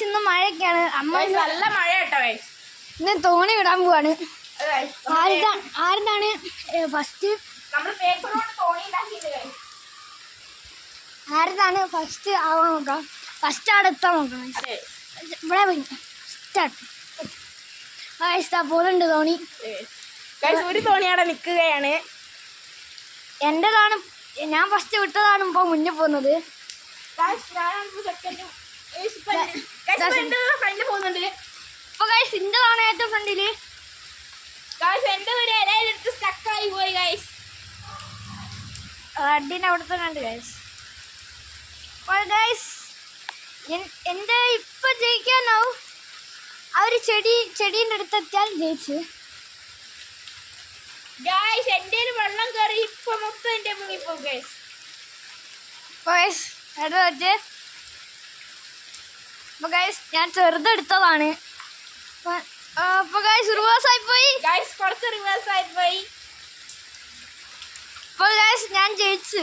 ഇന്ന് മഴയൊക്കെയാണ്. അമ്മ നല്ല മഴ കേട്ടോ. ഇന്ന് തോണി വിടാൻ പോവാണ്. ആരുതാണ് ഫസ്റ്റ്? ആരുതാണ് ഫസ്റ്റ് ആവാൻ നോക്കാം. ഫസ്റ്റ് അവിടെ എത്താൻ നോക്കണം. ഇവിടെ പോയി സ്റ്റാർട്ട് പോകുന്നുണ്ട് തോണി. ഒരു തോണി അവിടെ നിൽക്കുകയാണ്. എന്റേതാണ്. ഞാൻ ഫസ്റ്റ് വിട്ടതാണ് ഇപ്പൊ മുന്നേ പോകുന്നത്. ഇപ്പൊ ഗൈസ് ഇന്റേതാണ് ഏറ്റവും ഫ്രണ്ടില്. റെഡിനെ അവിടുത്തെ കണ്ട് ഗൈസ്. എന്റെ ഇപ്പൊ ജയിക്കാനാവും. അവര് ചെടീൻ്റെ അടുത്തെത്തിയാൽ ജയിച്ച്. എന്റെ വെള്ളം കയറി ഇപ്പൊ മൊത്തം എന്റെ മുങ്ങിപ്പോ. ഞാൻ ചെറുതെടുത്തതാണ്. കുറച്ച് റിവേഴ്സ് ആയി പോയി. ഞാൻ ജയിച്ചു.